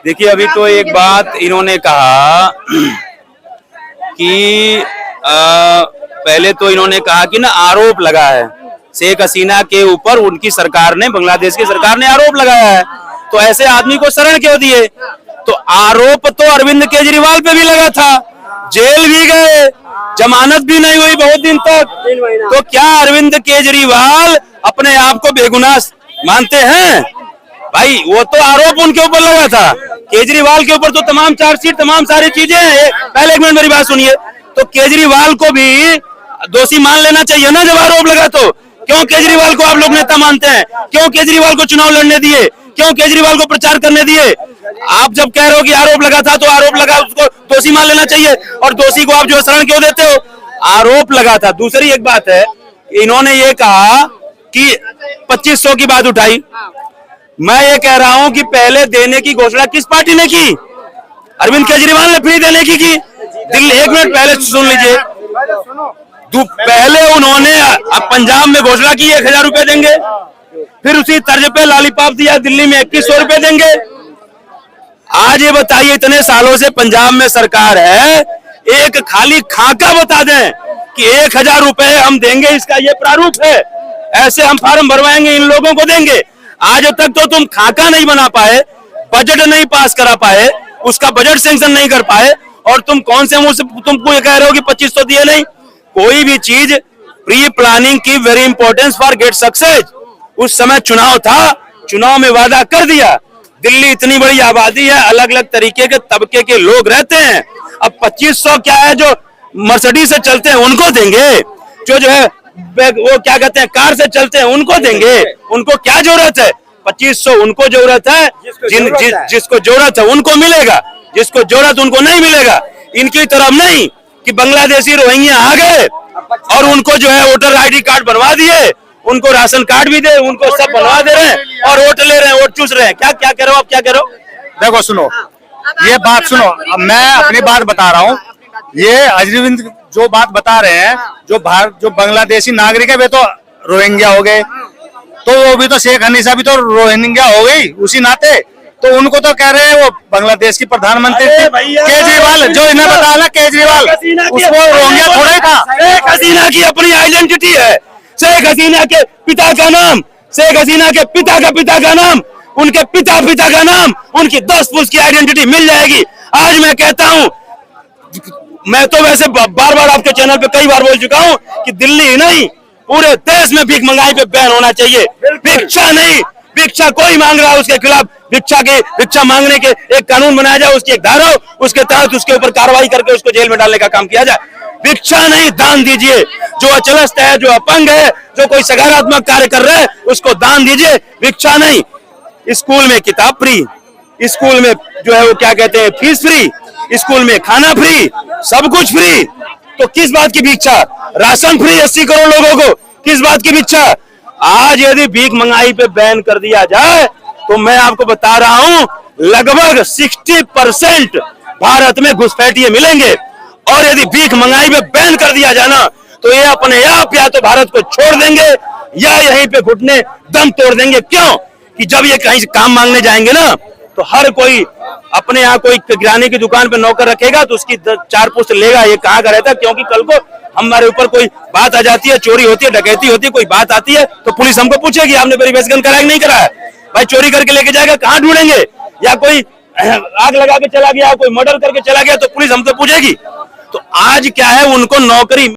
देखिए, अभी तो एक बात इन्होंने कहा कि पहले तो इन्होंने कहा कि ना आरोप लगा है शेख हसीना के ऊपर, उनकी सरकार ने, बांग्लादेश की सरकार ने आरोप लगाया है, तो ऐसे आदमी को शरण क्यों दिए? तो आरोप तो अरविंद केजरीवाल पे भी लगा था, जेल भी गए, जमानत भी नहीं हुई बहुत दिन तक। तो क्या अरविंद केजरीवाल अपने आप को बेगुनाह मानते हैं? भाई वो तो आरोप उनके ऊपर लगा था, केजरीवाल के ऊपर तो तमाम चार्जशीट, तमाम सारी चीजें हैं। पहले एक मिनट मेरी बात सुनिए। तो केजरीवाल को भी दोषी मान लेना चाहिए ना जब आरोप लगा। तो क्यों केजरीवाल को आप लोग नेता मानते हैं? क्यों केजरीवाल को चुनाव लड़ने दिए? क्यों केजरीवाल को प्रचार करने दिए? आप जब कह रहे हो कि आरोप लगा था, तो आरोप लगा, उसको दोषी मान लेना चाहिए, और दोषी को आप जो शरण क्यों देते हो? आरोप लगा था। दूसरी एक बात है, इन्होंने ये कहा कि 2500 की बात उठाई। मैं ये कह रहा हूं कि पहले देने की घोषणा किस पार्टी ने की? अरविंद केजरीवाल ने फ्री देने की दिल्ली। एक मिनट पहले सुन लीजिए। पहले उन्होंने पंजाब में घोषणा की 1000 रुपए देंगे, फिर उसी तर्ज पे लॉलीपॉप दिया, दिल्ली में 2100 रुपए देंगे। आज ये बताइए, इतने सालों से पंजाब में सरकार है, एक खाली खाका बता दें कि 1000 रुपए हम देंगे, इसका ये प्रारूप है, ऐसे हम फार्म भरवाएंगे, इन लोगों को देंगे। आज तक तो तुम खाका नहीं बना पाए, बजट नहीं पास करा पाए, उसका बजट सैंक्शन नहीं कर पाए, और तुम कौन से मुंह से तुमको ये कह रहे हो कि 2500 दिए नहीं? कोई भी चीज प्री प्लानिंग की very importance for get success. उस समय चुनाव था, चुनाव में वादा कर दिया। दिल्ली इतनी बड़ी आबादी है, अलग अलग तरीके के तबके के लोग रहते हैं। अब 2500 क्या है, जो मर्सिडीज से चलते हैं उनको देंगे, जो है वो क्या कहते हैं कार से चलते हैं उनको देंगे? उनको क्या जरूरत है? 2500 उनको जरूरत है, जिसको जरूरत है उनको मिलेगा, जिसको जरूरत उनको नहीं मिलेगा। इनकी तरफ नहीं कि बांग्लादेशी रोहिंग्या आ गए और उनको जो है वोटर आईडी कार्ड बनवा दिए, उनको राशन कार्ड भी दे, उनको सब बनवा दे रहे हैं और वोट ले रहे हैं, वोट चूस रहे हैं। क्या क्या कह रहे हो आप? क्या कह रहे हो? देखो सुनो, ये बात सुनो, अब मैं अपनी बात बता रहा हूँ। ये अरविंद जो बात बता रहे हैं, जो बांग्लादेशी नागरिक है वे तो रोहिंग्या हो गए, तो वो भी तो शेख हसीना भी तो रोहिंग्या हो गई उसी नाते। तो उनको तो कह रहे हैं वो बांग्लादेश की प्रधानमंत्री केजरीवाल, जो इन्हें बता रहा केजरीवाल, उसको रोहिंग्या थोड़ा ही था। शेख हसीना की अपनी आइडेंटिटी है, शेख हसीना के पिता का नाम, शेख हसीना के पिता का नाम, उनके पिता का नाम, उनकी 10 पुरुष की आइडेंटिटी मिल जाएगी। आज मैं कहता हूं, मैं तो वैसे बार बार आपके चैनल पे कई बार बोल चुका हूं कि दिल्ली ही नहीं पूरे देश में भीख मंगाई पे बैन होना चाहिए। भिक्षा नहीं, भिक्षा कोई मांग रहा है उसके खिलाफ भिक्षा मांगने के एक कानून बनाया जाए, उसकी एक धारा हो, उसके तहत उसके ऊपर कार्रवाई करके उसको जेल में डालने का काम किया जाए। भिक्षा नहीं, दान दीजिए। जो अचलस्त है, जो अपंग है, जो कोई सकारात्मक कार्य कर रहे हैं, उसको दान दीजिए, भिक्षा नहीं। स्कूल में किताब फ्री, स्कूल में जो है वो क्या कहते हैं फीस फ्री, स्कूल में खाना फ्री, सब कुछ फ्री। तो किस बात की भिक्षा? राशन फ्री 80 करोड़ लोगों को, किस बात की भिक्षा? आज यदि भीख मंगाई पे बैन कर दिया जाए तो मैं आपको बता रहा हूं लगभग 60% भारत में घुसपैठिए मिलेंगे। और यदि भीख मंगाई पे बैन कर दिया जाए ना, तो ये अपने आप या तो भारत को छोड़ देंगे या यहीं पे घुटने दम तोड़ देंगे। क्यों? कि जब ये कहीं से काम मांगने जाएंगे ना, तो हर कोई अपने यहाँ कोई किराने की दुकान पे नौकर रखेगा तो उसकी 4 पुश्त लेगा, ये कहाँ का रहता है। क्योंकि कल को हमारे ऊपर कोई बात आ जाती है, चोरी होती है, डकैती होती है, कोई बात आती है, तो पुलिस हमको पूछेगी आपने वेरिफिकेशन कराया नहीं कराया? भाई चोरी करके लेके जाएगा, कहाँ ढूंढेंगे? या कोई आग लगा के चला गया, कोई मर्डर करके चला गया, तो पुलिस हमसे पूछेगी। तो आज क्या है, उनको नौकरी